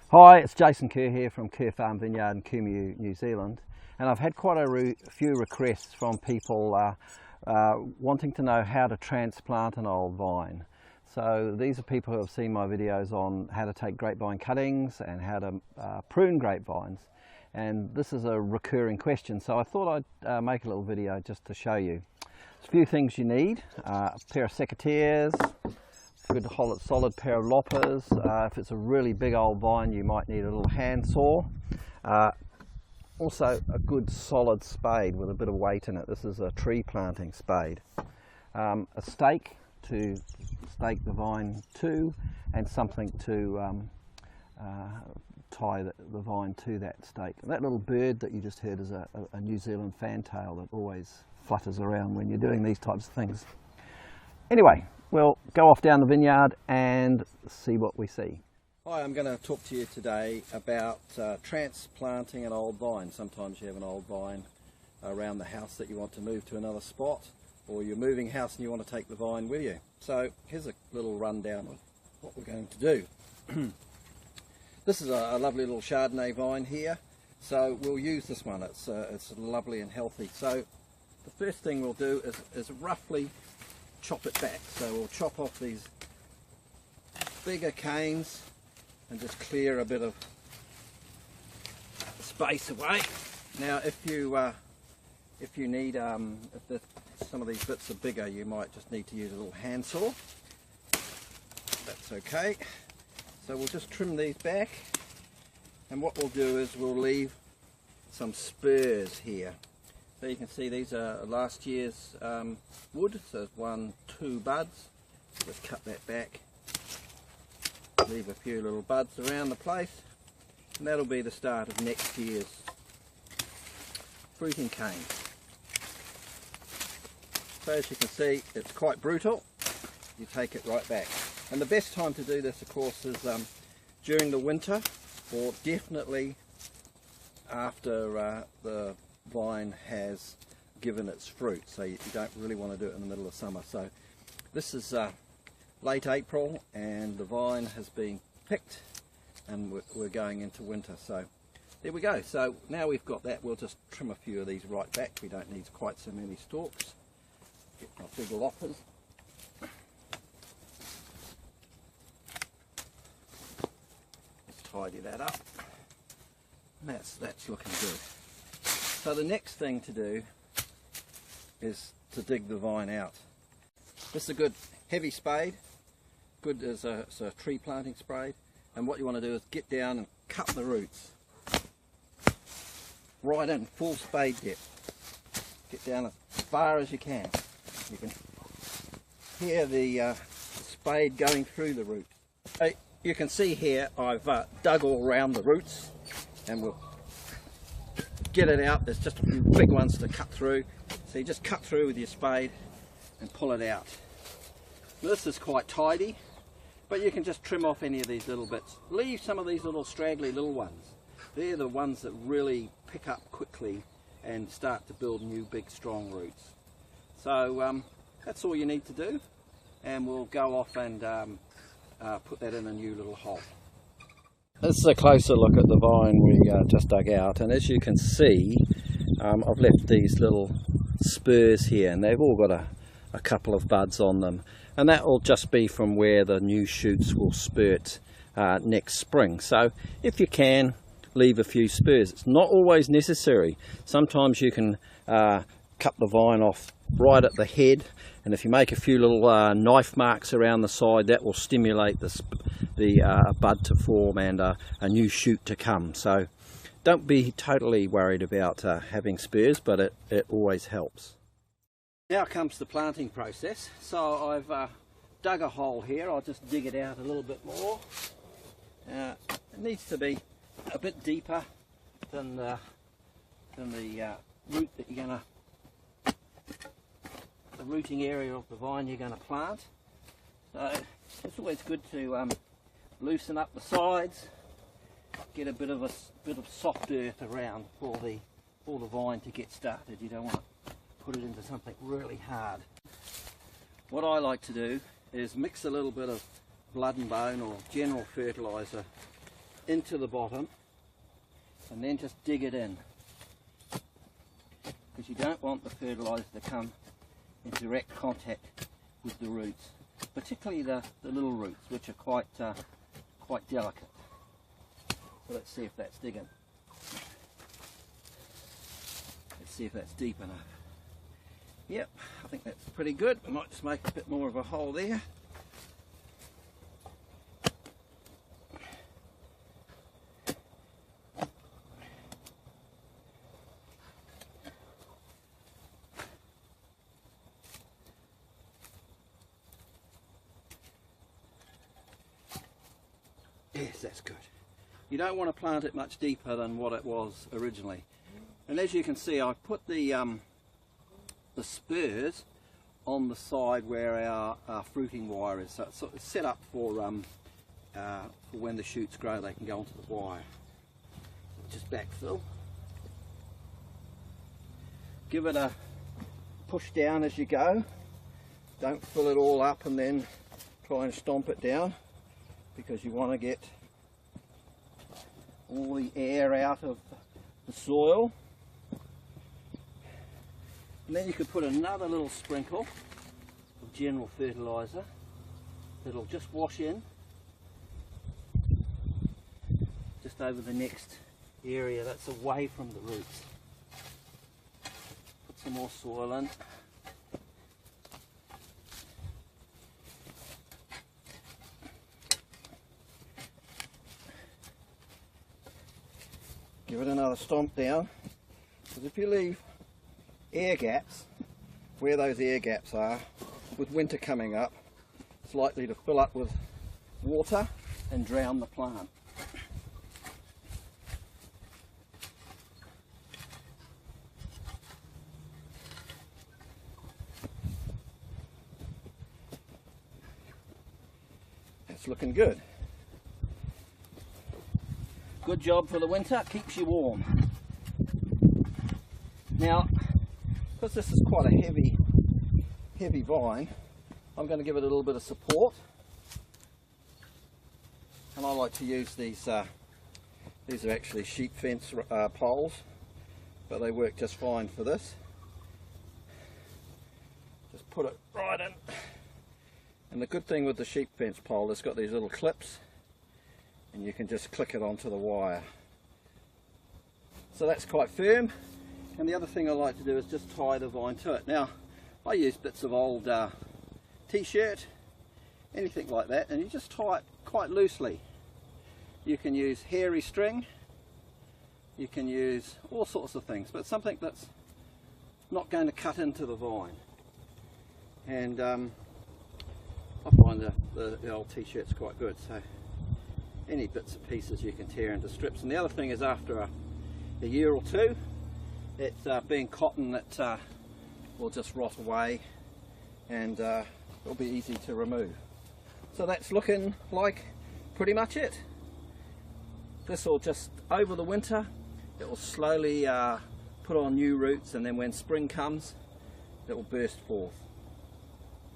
Hi, it's Jaison Kerr here from Kerr Farm Vineyard in Kumeu, New Zealand, and I've had quite a few requests from people wanting to know how to transplant an old vine. So these are people who have seen my videos on how to take grapevine cuttings and how to prune grapevines, and this is a recurring question, so I thought I'd make a little video just to show you. There's a few things you need: a pair of secateurs, a good solid pair of loppers. If it's a really big old vine, you might need a little hand saw. Also a good solid spade with a bit of weight in it. This is a tree planting spade. A stake to stake the vine to, and something to tie the vine to that stake. And that little bird that you just heard is a New Zealand fantail that always flutters around when you're doing these types of things. Anyway, we'll go off down the vineyard and see what we see. Hi, I'm going to talk to you today about transplanting an old vine. Sometimes you have an old vine around the house that you want to move to another spot, or you're moving house and you want to take the vine with you. So here's a little rundown of what we're going to do. This is a lovely little Chardonnay vine here, so we'll use this one. It's lovely and healthy. So the first thing we'll do is roughly chop it back. So we'll chop off these bigger canes and just clear a bit of space away. Now if you need if some of these bits are bigger, you might just need to use a little handsaw. That's okay. So we'll just trim these back, and what we'll do is we'll leave some spurs here. So you can see these are last year's wood, so there's 2 buds. Just cut that back, leave a few little buds around the place, and that'll be the start of next year's fruiting cane. So as you can see, it's quite brutal. You take it right back. And the best time to do this, of course, is during the winter, or definitely after the vine has given its fruit. So you don't really want to do it in the middle of summer. So this is late April and the vine has been picked and we're going into winter. So there we go. So now we've got that, we'll just trim a few of these right back. We don't need quite so many stalks. Get my big loppers. Let's tidy that up. And that's looking good. So the next thing to do is to dig the vine out. This is a good heavy spade, good as a tree planting spade, and what you want to do is get down and cut the roots right in, full spade depth. Get down as far as you can. You can hear the spade going through the root. You can see here I've dug all around the roots, and we'll get it out. There's just a few big ones to cut through, so you just cut through with your spade and pull it out. This is quite tidy, but you can just trim off any of these little bits. Leave some of these little straggly little ones. They're the ones that really pick up quickly and start to build new big strong roots. So that's all you need to do, and we'll go off and put that in a new little hole. This is a closer look at the vine we just dug out, and as you can see, I've left these little spurs here, and they've all got a couple of buds on them, and that will just be from where the new shoots will spurt next spring. So if you can, leave a few spurs. It's not always necessary. Sometimes you can cut the vine off right at the head, and if you make a few little knife marks around the side, that will stimulate the bud to form and a new shoot to come. So don't be totally worried about having spurs, but it always helps. Now comes the planting process. So I've dug a hole here. I'll just dig it out a little bit more. It needs to be a bit deeper than the root that you're going to, the rooting area of the vine you're going to plant. So it's always good to loosen up the sides, get a bit of soft earth around for the vine to get started. You don't want to put it into something really hard. What I like to do is mix a little bit of blood and bone or general fertiliser into the bottom and then just dig it in, because you don't want the fertiliser to come in direct contact with the roots, particularly the little roots, which are quite delicate. So let's see if that's digging. Let's see if that's deep enough. Yep, I think that's pretty good. I might just make a bit more of a hole there. Yes, that's good. You don't want to plant it much deeper than what it was originally. And as you can see, I've put the spurs on the side where our fruiting wire is. So it's sort of set up for when the shoots grow, they can go onto the wire. Just backfill. Give it a push down as you go. Don't fill it all up and then try and stomp it down, because you want to get all the air out of the soil. And then you could put another little sprinkle of general fertiliser that'll just wash in just over the next area that's away from the roots. Put some more soil in. Give it another stomp down, because if you leave air gaps where those air gaps are, with winter coming up, it's likely to fill up with water and drown the plant. That's looking good. Good job for the winter, keeps you warm. Now, because this is quite a heavy vine, I'm going to give it a little bit of support. And I like to use these are actually sheep fence poles, but they work just fine for this. Just put it right in. And the good thing with the sheep fence pole, it's got these little clips, and you can just click it onto the wire. So that's quite firm. And the other thing I like to do is just tie the vine to it. Now, I use bits of old t-shirt, anything like that, and you just tie it quite loosely. You can use hairy string, you can use all sorts of things, but something that's not going to cut into the vine. And I find the old t-shirt's quite good, so any bits and pieces you can tear into strips. And the other thing is, after a year or two, it's being cotton that will just rot away, and it'll be easy to remove. So that's looking like pretty much it. This will just, over the winter, it will slowly put on new roots, and then when spring comes, it will burst forth.